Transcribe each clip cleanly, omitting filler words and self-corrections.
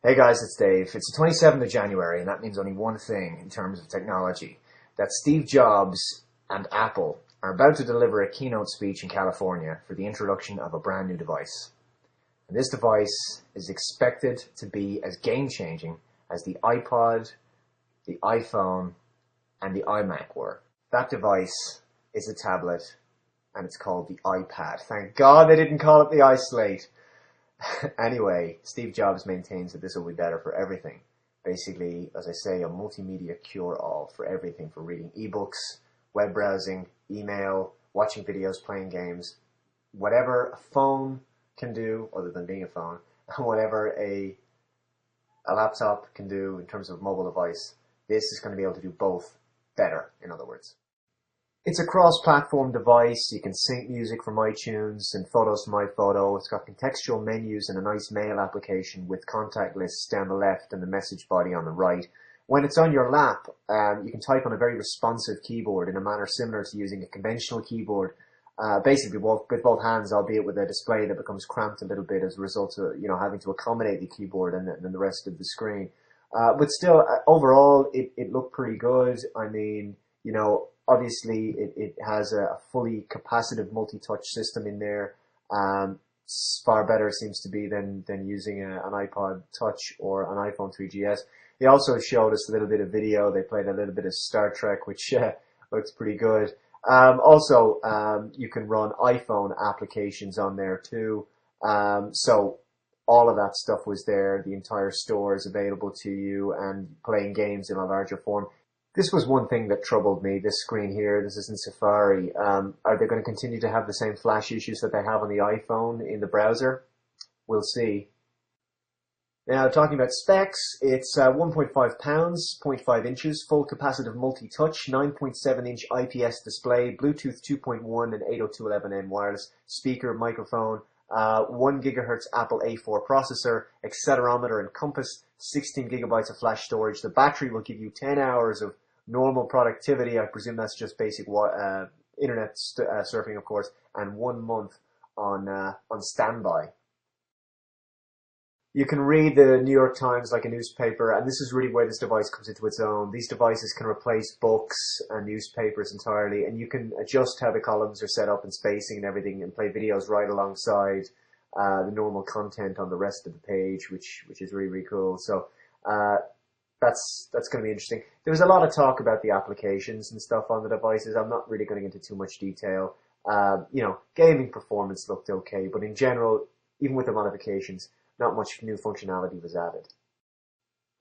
Hey guys, it's Dave. It's the 27th of January, and that means only one thing in terms of technology. That Steve Jobs and Apple are about to deliver a keynote speech in California for the introduction of a brand new device. And this device is expected to be as game-changing as the iPod, the iPhone, and the iMac were. That device is a tablet, and it's called the iPad. Thank God they didn't call it the iSlate. Anyway, Steve Jobs maintains that this will be better for everything. Basically, as I say, a multimedia cure-all for everything, for reading ebooks, web browsing, email, watching videos, playing games, whatever a phone can do, other than being a phone, whatever a laptop can do in terms of mobile device, this is going to be able to do both better, in other words. It's a cross-platform device. You can sync music from iTunes and photos from iPhoto. It's got contextual menus and a nice mail application with contact lists down the left and the message body on the right. When it's on your lap, you can type on a very responsive keyboard in a manner similar to using a conventional keyboard, basically with both hands, albeit with a display that becomes cramped a little bit as a result of having to accommodate the keyboard and the rest of the screen. But still, overall, it looked pretty good. I mean, obviously, it has a fully capacitive multi-touch system in there. Far better seems to be than using an iPod Touch or an iPhone 3GS. They also showed us a little bit of video. They played a little bit of Star Trek, which looks pretty good. You can run iPhone applications on there too. So all of that stuff was there. The entire store is available to you, and playing games in a larger form. This was one thing that troubled me, this screen here. This isn't Safari. Are they going to continue to have the same flash issues that they have on the iPhone in the browser? We'll see. Now, talking about specs, it's 1.5 pounds, 0.5 inches, full capacitive multi-touch, 9.7-inch IPS display, Bluetooth 2.1 and 802.11n wireless, speaker, microphone, 1 gigahertz Apple A4 processor, accelerometer and compass, 16 gigabytes of flash storage. The battery will give you 10 hours of normal productivity. I presume that's just basic internet surfing, of course, and 1 month on standby. You can read the New York Times like a newspaper, and this is really where this device comes into its own. These devices can replace books and newspapers entirely, and you can adjust how the columns are set up and spacing and everything, and play videos right alongside the normal content on the rest of the page, which is really, really cool. So that's going to be interesting. There was a lot of talk about the applications and stuff on the devices. I'm not really going into too much detail. Gaming performance looked okay, but in general, even with the modifications, not much new functionality was added.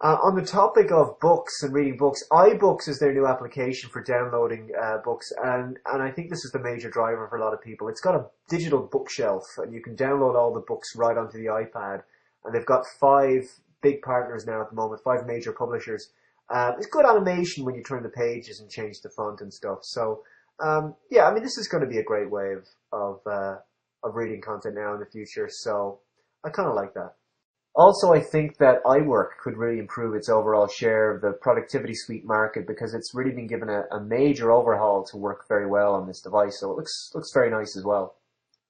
On the topic of books and reading books, iBooks is their new application for downloading books, and I think this is the major driver for a lot of people. It's got a digital bookshelf, and you can download all the books right onto the iPad, and they've got 5 big partners now at the moment, 5 major publishers. It's good animation when you turn the pages and change the font and stuff. So, this is going to be a great way of reading content now in the future, so I kind of like that. Also, I think that iWork could really improve its overall share of the productivity suite market because it's really been given a major overhaul to work very well on this device, so it looks very nice as well.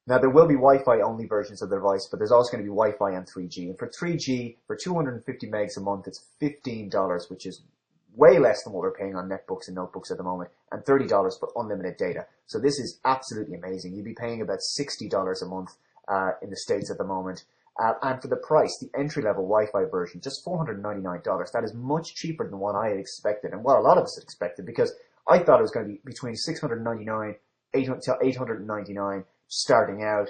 Now, there will be Wi-Fi only versions of the device, but there's also going to be Wi-Fi and 3G. And for 3G, for 250 megs a month, it's $15, which is way less than what we're paying on netbooks and notebooks at the moment, and $30 for unlimited data. So this is absolutely amazing. You'd be paying about $60 a month in the States at the moment. And for the price, the entry-level Wi-Fi version, just $499. That is much cheaper than what I had expected, and what a lot of us had expected, because I thought it was going to be between $699 to $899 starting out.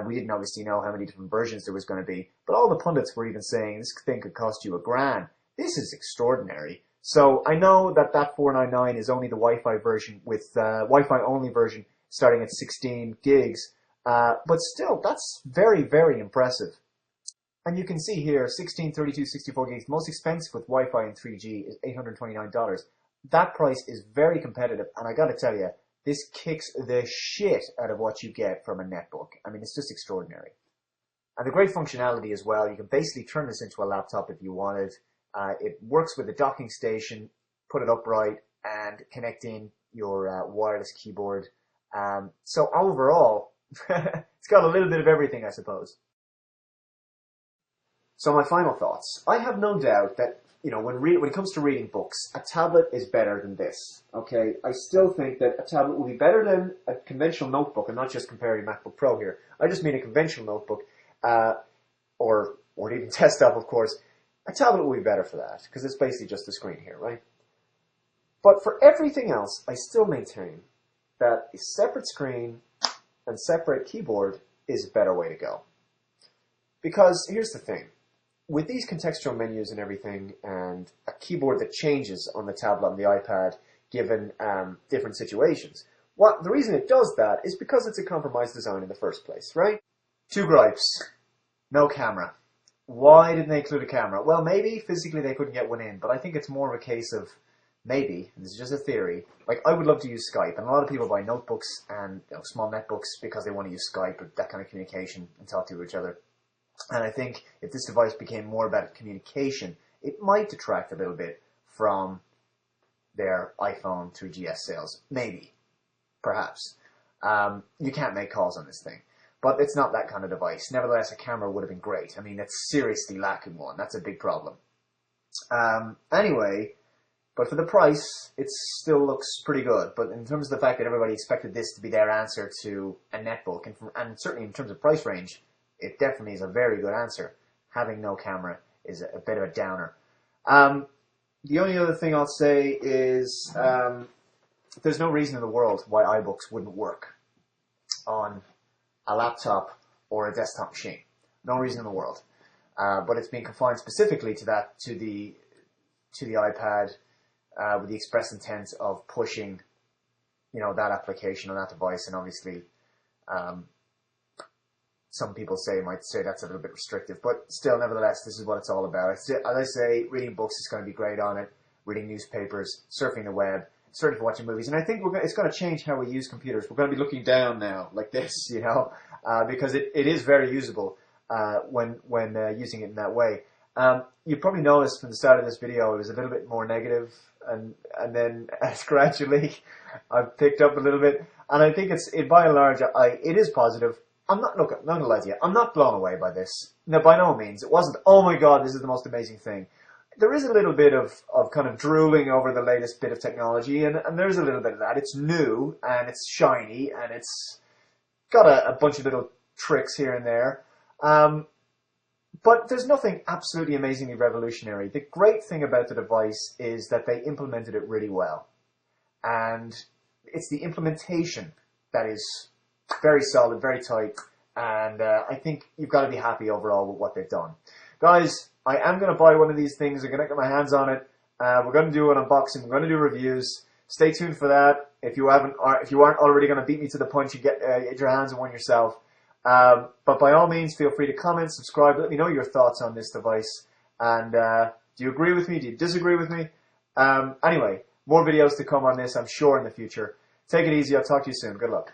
We didn't obviously know how many different versions there was going to be, but all the pundits were even saying this thing could cost you $1,000. This is extraordinary. So I know that $499 is only the Wi-Fi version with Wi-Fi only version starting at 16 gigs, but still, that's very, very impressive. And you can see here, 16, 32, 64 gigs. Most expensive with Wi-Fi and 3G is $829. That price is very competitive, and I got to tell you, this kicks the shit out of what you get from a netbook. I mean, it's just extraordinary. And the great functionality as well, you can basically turn this into a laptop if you wanted. It works with a docking station, put it upright, and connect in your wireless keyboard. So overall, it's got a little bit of everything, I suppose. So my final thoughts. I have no doubt that, when it comes to reading books, a tablet is better than this. Okay, I still think that a tablet will be better than a conventional notebook. I'm not just comparing MacBook Pro here. I just mean a conventional notebook, or even desktop, of course. A tablet will be better for that because it's basically just a screen here, right? But for everything else, I still maintain that a separate screen and separate keyboard is a better way to go. Because here's the thing. With these contextual menus and everything, and a keyboard that changes on the tablet and the iPad given different situations, the reason it does that is because it's a compromised design in the first place, right? Two gripes. No camera. Why didn't they include a camera? Well, maybe physically they couldn't get one in, but I think it's more of a case of maybe, this is just a theory, like I would love to use Skype, and a lot of people buy notebooks and small netbooks because they want to use Skype or that kind of communication and talk to each other. And I think if this device became more about communication, it might detract a little bit from their iPhone 3GS sales. Maybe. Perhaps. You can't make calls on this thing. But it's not that kind of device. Nevertheless, a camera would have been great. I mean, it's seriously lacking one. That's a big problem. Anyway, but for the price, it still looks pretty good. But in terms of the fact that everybody expected this to be their answer to a netbook, and certainly in terms of price range, it definitely is a very good answer. Having no camera is a bit of a downer. The only other thing I'll say is there's no reason in the world why iBooks wouldn't work on a laptop or a desktop machine. No reason in the world. But it's been confined specifically to the iPad with the express intent of pushing, that application on that device, and obviously some people might say that's a little bit restrictive, but still, nevertheless, this is what it's all about. As I say, reading books is going to be great on it, reading newspapers, surfing the web, certainly for watching movies, and I think it's going to change how we use computers. We're going to be looking down now, like this, because it is very usable when using it in that way. You probably noticed from the start of this video it was a little bit more negative, and then gradually I've picked up a little bit, and I think by and large it is positive. I'm not gonna lie to you, I'm not blown away by this. No, by no means. It wasn't, oh my god, this is the most amazing thing. There is a little bit of kind of drooling over the latest bit of technology, and there's a little bit of that. It's new, and it's shiny, and it's got a bunch of little tricks here and there. But there's nothing absolutely amazingly revolutionary. The great thing about the device is that they implemented it really well. And it's the implementation that is very solid, very tight, and I think you've got to be happy overall with what they've done. Guys, I am going to buy one of these things. I'm going to get my hands on it. We're going to do an unboxing. We're going to do reviews. Stay tuned for that. If you aren't already going to beat me to the punch, you get your hands on one yourself. But by all means, feel free to comment, subscribe. Let me know your thoughts on this device. And do you agree with me? Do you disagree with me? Anyway, more videos to come on this, I'm sure, in the future. Take it easy. I'll talk to you soon. Good luck.